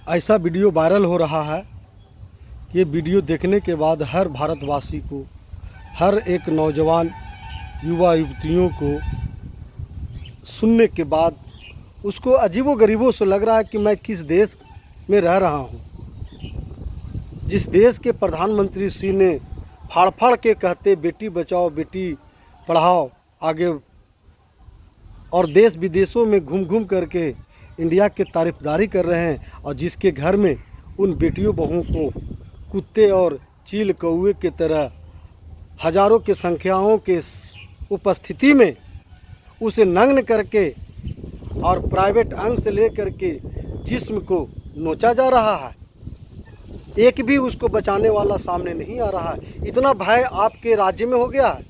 ऐसा video viral हो रहा है। ये वीडियो देखने के बाद हर भारतवासी को, हर एक नौजवान युवा युवतियों को सुनने के बाद उसको अजीबो-गरीबों से लग रहा है कि मैं किस देश में रह रहा हूँ। जिस देश के प्रधानमंत्री श्री ने फाड़-फाड़ के कहते बेटी बचाओ बेटी पढ़ाओ आगे, और देश विदेशों में घूम करके इंडिया के तारीफदारी कर रहे हैं, और जिसके घर में उन बेटियों बहुओं को कुत्ते और चील कौए की तरह हजारों के संख्याओं के उपस्थिति में उसे नग्न करके और प्राइवेट अंग से लेकर के जिस्म को नोचा जा रहा है। एक भी उसको बचाने वाला सामने नहीं आ रहा है। इतना भय आपके राज्य में हो गया है।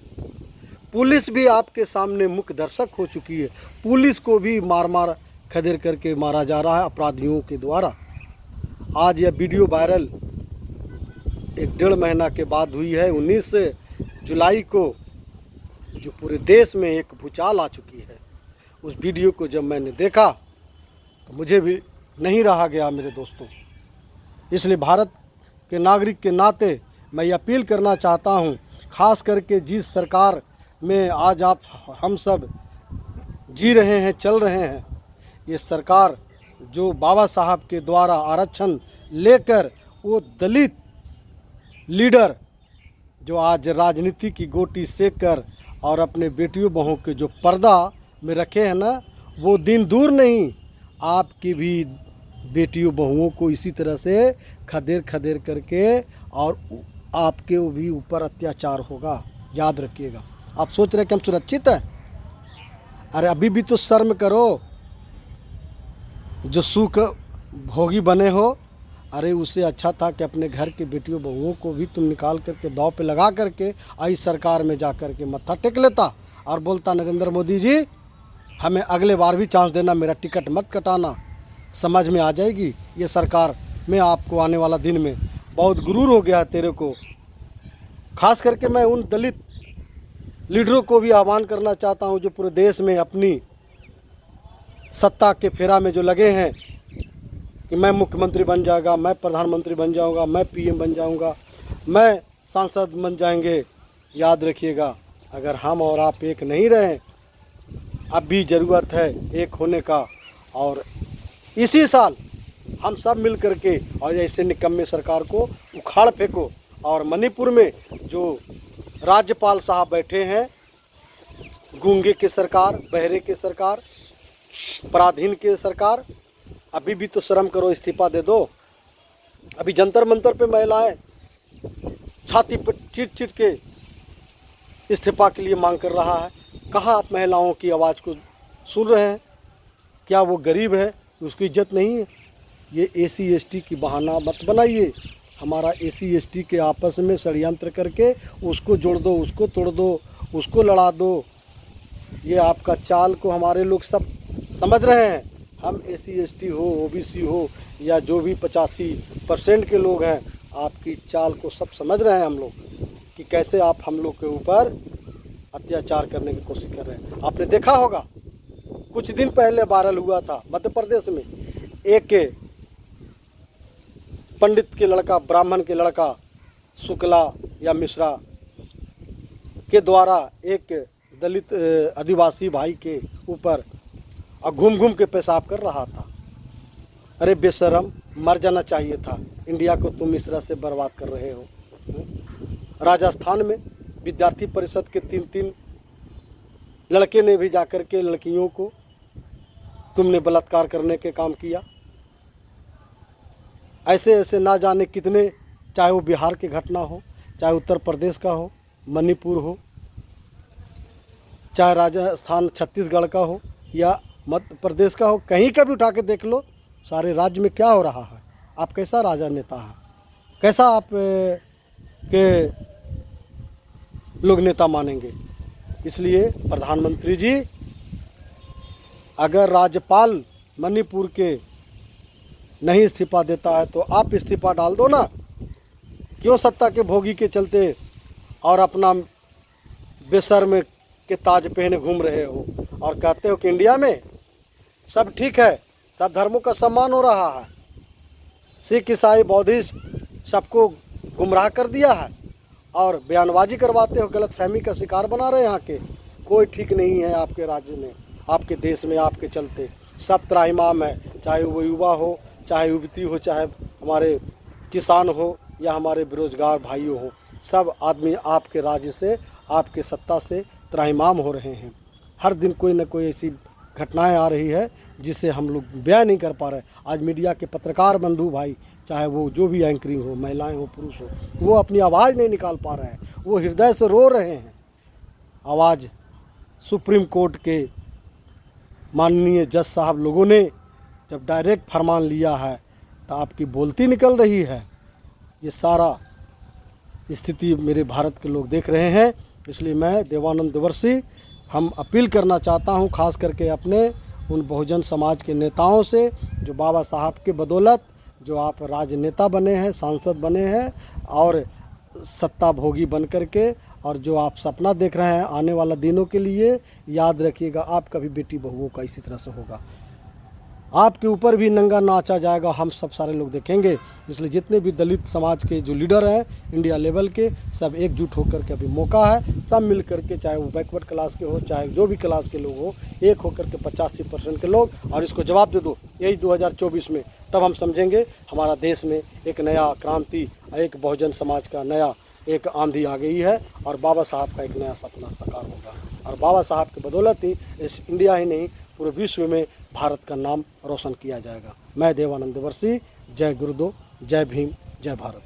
पुलिस भी आपके सामने मुख्य दर्शक हो चुकी है। पुलिस को भी मार खदेड़ करके मारा जा रहा है अपराधियों के द्वारा। आज यह वीडियो वायरल 1.5 महीना के बाद हुई है। 19 जुलाई को जो पूरे देश में एक भूचाल आ चुकी है। उस वीडियो को जब मैंने देखा तो मुझे भी नहीं रहा गया मेरे दोस्तों। इसलिए भारत के नागरिक के नाते मैं ये अपील करना चाहता हूँ, खास करके जिस सरकार में आज हम सब जी रहे हैं, चल रहे हैं, ये सरकार जो बाबा साहब के द्वारा आरक्षण लेकर वो दलित लीडर जो आज राजनीति की गोटी सेक कर और अपने बेटियों बहू के जो पर्दा में रखे हैं ना, वो दिन दूर नहीं, आपकी भी बेटियों बहुओं को इसी तरह से खदेड़ करके और आपके भी ऊपर अत्याचार होगा। याद रखिएगा। आप सोच रहे हैं कि हम सुरक्षित हैं? अरे अभी भी तो शर्म करो। जो सुख भोगी बने हो, अरे उससे अच्छा था कि अपने घर के बेटियों बहुओं को भी तुम निकाल करके दांव पे लगा करके आई सरकार में जा कर के मत्था टेक लेता और बोलता नरेंद्र मोदी जी हमें अगले बार भी चांस देना, मेरा टिकट मत कटाना। समझ में आ जाएगी ये सरकार में आपको आने वाला दिन में। बहुत गुरूर हो गया तेरे को। खास करके मैं उन दलित लीडरों को भी आह्वान करना चाहता हूं जो पूरे देश में अपनी सत्ता के फेरा में जो लगे हैं कि मैं मुख्यमंत्री बन जाएगा, मैं प्रधानमंत्री बन जाऊंगा, मैं पीएम बन जाऊंगा, मैं सांसद बन जाएंगे। याद रखिएगा, अगर हम और आप एक नहीं रहे, अब भी ज़रूरत है एक होने का। और इसी साल हम सब मिल करके और ऐसे निकम्मे सरकार को उखाड़ फेंको। और मणिपुर में जो राज्यपाल साहब बैठे हैं, गूंगे के सरकार, बहरे के सरकार, पराधीन के सरकार, अभी भी तो शर्म करो, इस्तीफा दे दो। अभी जंतर मंतर पे महिलाएं छाती पर चिट के इस्तीफा के लिए मांग कर रहा है। कहाँ आप महिलाओं की आवाज़ को सुन रहे हैं? क्या वो गरीब है, उसकी इज्जत नहीं है? ये एसी एसटी की बहाना मत बनाइए। हमारा एसी एसटी के आपस में षड्यंत्र करके उसको जोड़ दो, उसको तोड़ दो, उसको लड़ा दो। ये आपका चाल को हमारे लोग सब समझ रहे हैं। हम एसी एसटी हो, ओबीसी हो या जो भी 85% के लोग हैं, आपकी चाल को सब समझ रहे हैं हम लोग कि कैसे आप हम लोग के ऊपर अत्याचार करने की कोशिश कर रहे हैं। आपने देखा होगा कुछ दिन पहले वायरल हुआ था मध्य प्रदेश में, एक पंडित के लड़का, ब्राह्मण के लड़का, शुक्ला या मिश्रा के द्वारा एक दलित आदिवासी भाई के ऊपर घूम के पेशाब कर रहा था। अरे बेशरम, मर जाना चाहिए था। इंडिया को तुम इस तरह से बर्बाद कर रहे हो। राजस्थान में विद्यार्थी परिषद के 3 लड़के ने भी जाकर के लड़कियों को तुमने बलात्कार करने के काम किया। ऐसे ना जाने कितने, चाहे वो बिहार की घटना हो, चाहे उत्तर प्रदेश का हो, मणिपुर हो, चाहे राजस्थान छत्तीसगढ़ का हो या मध्य प्रदेश का हो, कहीं का भी उठा के देख लो, सारे राज्य में क्या हो रहा है। आप कैसा राजा नेता है, कैसा आप के लोग नेता मानेंगे? इसलिए प्रधानमंत्री जी, अगर राज्यपाल मणिपुर के नहीं इस्तीफा देता है तो आप इस्तीफा डाल दो ना। क्यों सत्ता के भोगी के चलते और अपना बेशर्म के ताज पहने घूम रहे हो और कहते हो कि इंडिया में सब ठीक है, सब धर्मों का सम्मान हो रहा है। सिख ईसाई बौद्धिस्ट सबको गुमराह कर दिया है और बयानबाजी करवाते हो, गलत फहमी का शिकार बना रहे हैं। यहाँ के कोई ठीक नहीं है आपके राज्य में, आपके देश में, आपके चलते सब त्राहिमाम है, चाहे वो युवा हो, चाहे युवती हो, चाहे हमारे किसान हो या हमारे बेरोजगार भाइयों हो, सब आदमी आपके राज्य से, आपके सत्ता से त्राहिमाम हो रहे हैं। हर दिन कोई ना कोई ऐसी घटनाएं आ रही है जिसे हम लोग बयान नहीं कर पा रहे। आज मीडिया के पत्रकार बंधु भाई, चाहे वो जो भी एंकरिंग हो, महिलाएं हो, पुरुष हो, वो अपनी आवाज़ नहीं निकाल पा रहे हैं, वो हृदय से रो रहे हैं। आवाज़ सुप्रीम कोर्ट के माननीय जज साहब लोगों ने जब डायरेक्ट फरमान लिया है तो आपकी बोलती निकल रही है। ये सारा स्थिति मेरे भारत के लोग देख रहे हैं, इसलिए मैं देवानंद देवर्षि हम अपील करना चाहता हूं, खास करके अपने उन बहुजन समाज के नेताओं से, जो बाबा साहब के बदौलत जो आप राजनेता बने हैं, सांसद बने हैं और सत्ता भोगी बन करके, और जो आप सपना देख रहे हैं आने वाला दिनों के लिए, याद रखिएगा आपका भी बेटी बहुओं का इसी तरह से होगा। आपके ऊपर भी नंगा नाचा जाएगा, हम सब सारे लोग देखेंगे। इसलिए जितने भी दलित समाज के जो लीडर हैं इंडिया लेवल के, सब एकजुट होकर के अभी मौका है, सब मिल करके, चाहे वो बैकवर्ड क्लास के हो, चाहे जो भी क्लास के लोग हो, एक होकर के 85% के लोग, और इसको जवाब दे दो यही 2024 में। तब हम समझेंगे हमारा देश में एक नया क्रांति, एक बहुजन समाज का नया एक आंधी आ गई है और बाबा साहब का एक नया सपना साकार होगा। और बाबा साहब की बदौलत ही इस इंडिया ही नहीं पूरे विश्व में भारत का नाम रोशन किया जाएगा। मैं देवानंद देवर्षि, जय गुरुदेव, जय भीम, जय भारत।